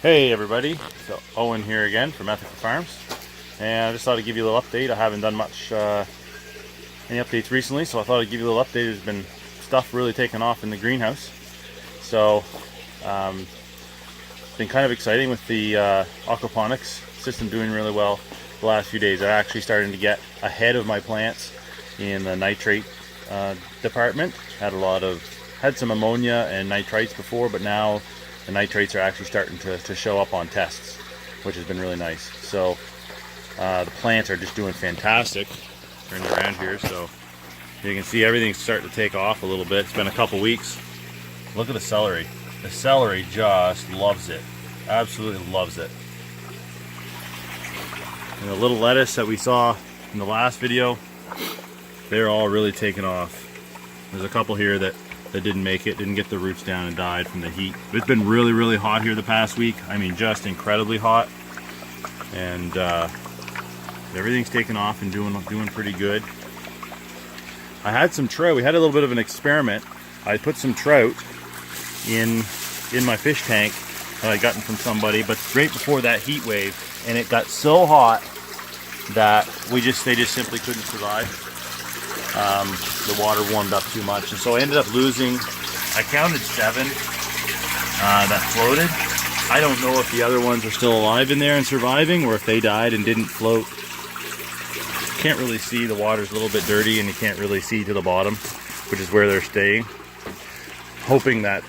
Hey everybody, so Owen here again from Ethical Farms, and I just thought I'd give you a little update. I haven't done much any updates recently, so I thought I'd give you a little update. There's been stuff really taking off in the greenhouse, so it's been kind of exciting with the aquaponics system doing really well the last few days. I'm actually starting to get ahead of my plants in the nitrate department. Had some ammonia and nitrites before, but now the nitrates are actually starting to show up on tests, which has been really nice. So the plants are just doing fantastic. Turning around here, so you can see everything's starting to take off a little bit. It's been a couple weeks. Look at the celery. The celery just loves it. Absolutely loves it. And the little lettuce that we saw in the last video, they're all really taking off. There's a couple here that didn't make it, didn't get the roots down and died from the heat. It's been really, really hot here the past week. I mean, just incredibly hot. And everything's taken off and doing pretty good. I had some trout. We had a little bit of an experiment. I put some trout in my fish tank that I'd gotten from somebody, but right before that heat wave, and it got so hot that they just simply couldn't survive. The water warmed up too much, and so I ended up losing. I counted 7 that floated. I don't know if the other ones are still alive in there and surviving, or if they died and didn't float. Can't really see. The water's a little bit dirty, and you can't really see to the bottom, which is where they're staying. Hoping that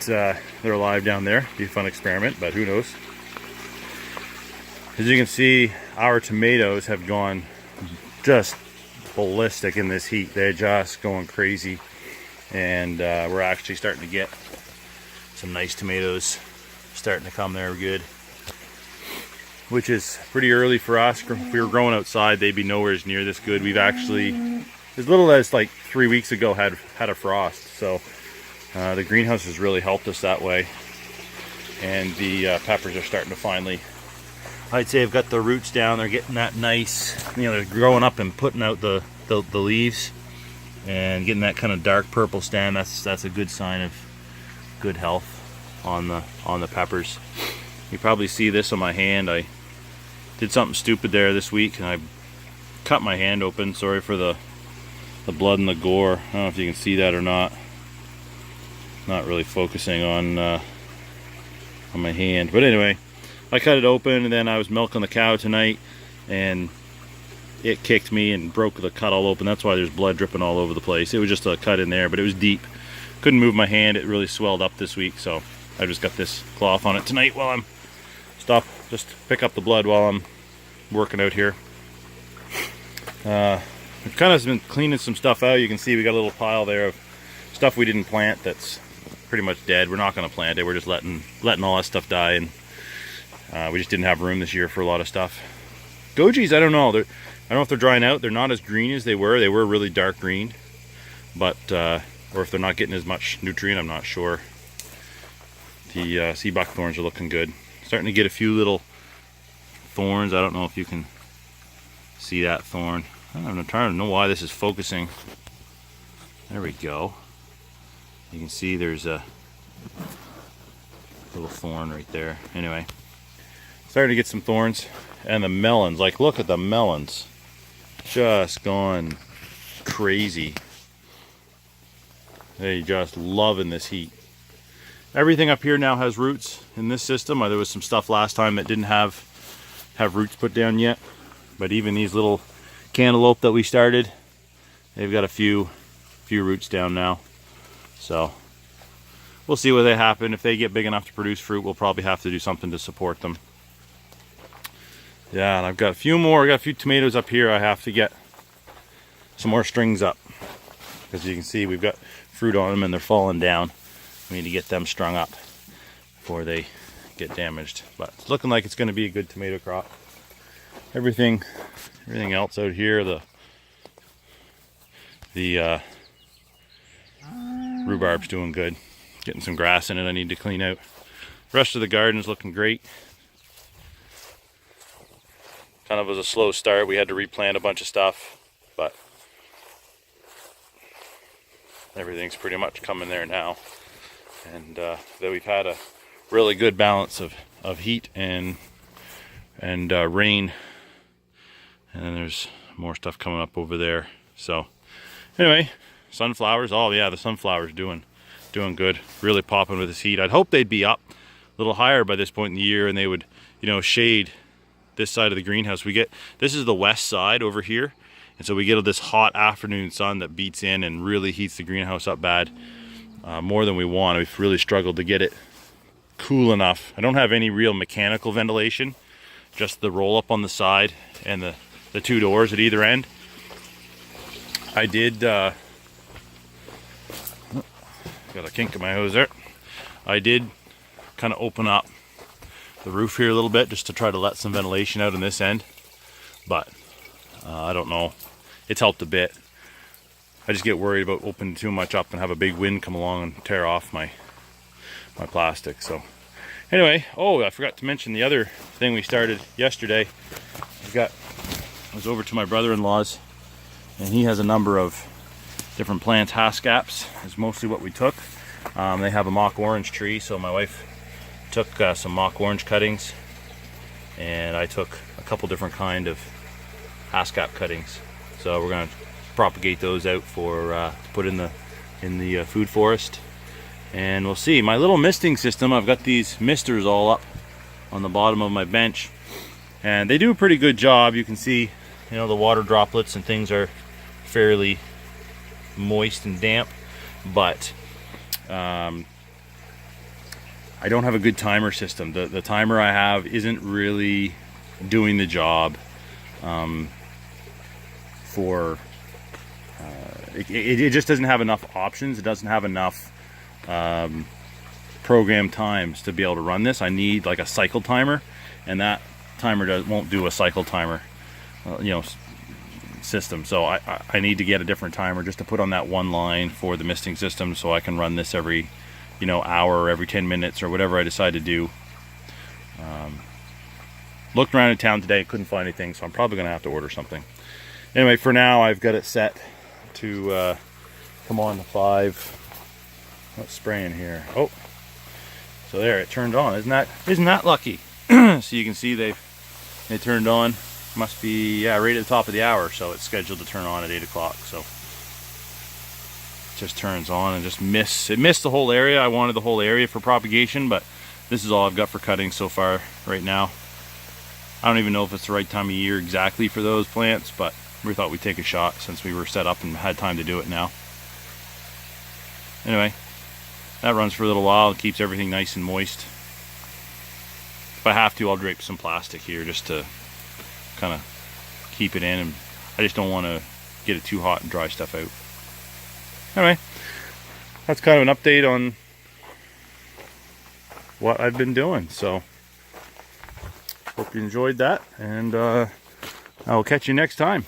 they're alive down there. Be a fun experiment, but who knows. As you can see, our tomatoes have gone just ballistic in this heat. They're just going crazy, and we're actually starting to get some nice tomatoes starting to come there good, which is pretty early for us. If we were growing outside, they'd be nowhere near this good. We've actually, as little as like 3 weeks ago, had a frost, so the greenhouse has really helped us that way, and the peppers are starting to finally, I'd say, I've got the roots down. They're getting that nice, they're growing up and putting out the leaves and getting that kind of dark purple stem. That's a good sign of good health on the peppers. You probably see this on my hand. I did something stupid there this week, and I cut my hand open. Sorry for the blood and the gore. I don't know if you can see that or not. Not really focusing on my hand, but anyway, I cut it open, and then I was milking the cow tonight, and it kicked me and broke the cut all open. That's why there's blood dripping all over the place. It was just a cut in there, but it was deep. Couldn't move my hand. It really swelled up this week, so I just got this cloth on it tonight while I'm just pick up the blood while I'm working out here. We've kind of been cleaning some stuff out. You can see we got a little pile there of stuff we didn't plant that's pretty much dead. We're not going to plant it. We're just letting all that stuff die, and we just didn't have room this year for a lot of stuff. Gojis, I don't know. I don't know if they're drying out. They're not as green as they were. They were really dark green, but or if they're not getting as much nutrient, I'm not sure. The sea buckthorns are looking good. Starting to get a few little thorns. I don't know if you can see that thorn. I'm trying to know why this is focusing. There we go. You can see there's a little thorn right there. Anyway, starting to get some thorns. And the melons, like, look at the melons, just gone crazy. They just loving this heat. Everything up here now has roots in this system. There was some stuff last time that didn't have roots put down yet, but even these little cantaloupe that we started, they've got a few roots down now. So we'll see what they happen. If they get big enough to produce fruit, we'll probably have to do something to support them. Yeah, and I've got a few more. I got a few tomatoes up here. I have to get some more strings up, because you can see we've got fruit on them and they're falling down. We need to get them strung up before they get damaged. But it's looking like it's going to be a good tomato crop. Everything else out here, the rhubarb's doing good. Getting some grass in it I need to clean out. The rest of the garden's looking great. Kind of was a slow start. We had to replant a bunch of stuff, but everything's pretty much coming there now. And that we've had a really good balance of of heat and rain. And then there's more stuff coming up over there. So anyway, sunflowers. Oh yeah, the sunflowers doing good. Really popping with this heat. I'd hope they'd be up a little higher by this point in the year, and they would, you know, shade this side of the greenhouse. This is the west side over here, and so we get this hot afternoon sun that beats in and really heats the greenhouse up bad, more than we want. We've really struggled to get it cool enough. I don't have any real mechanical ventilation, just the roll up on the side and the two doors at either end. I did got a kink in my hose there. I did kind of open up the roof here a little bit just to try to let some ventilation out on this end, but I don't know, it's helped a bit. I just get worried about opening too much up and have a big wind come along and tear off my plastic. So anyway, oh, I forgot to mention the other thing we started yesterday. I was over to my brother-in-law's, and he has a number of different plants. Haskaps is mostly what we took. They have a mock orange tree, so my wife took some mock orange cuttings, and I took a couple different kind of haskap cuttings. So we're going to propagate those out for to put in the food forest, and we'll see. My little misting system, I've got these misters all up on the bottom of my bench, and they do a pretty good job. You can see, you know, the water droplets and things are fairly moist and damp, but I don't have a good timer system. The timer I have isn't really doing the job for it just doesn't have enough options. It doesn't have enough program times to be able to run this. I need like a cycle timer, and that timer won't do a cycle timer system. So I need to get a different timer just to put on that one line for the misting system, so I can run this every hour or every 10 minutes or whatever I decide to do. Looked around in town today, couldn't find anything, so I'm probably gonna have to order something. Anyway, for now I've got it set to come on to 5. What's spraying here? Oh, so there, it turned on. Isn't that lucky? So you can see they turned on. Must be, yeah, right at the top of the hour, so it's scheduled to turn on at 8 o'clock. So it just turns on and just missed the whole area. I wanted the whole area for propagation, but this is all I've got for cutting so far right now. I don't even know if it's the right time of year exactly for those plants, but we thought we'd take a shot since we were set up and had time to do it now. Anyway, that runs for a little while. It keeps everything nice and moist. If I have to, I'll drape some plastic here just to kind of keep it in, and I just don't want to get it too hot and dry stuff out. Anyway, that's kind of an update on what I've been doing. So hope you enjoyed that, and I'll catch you next time.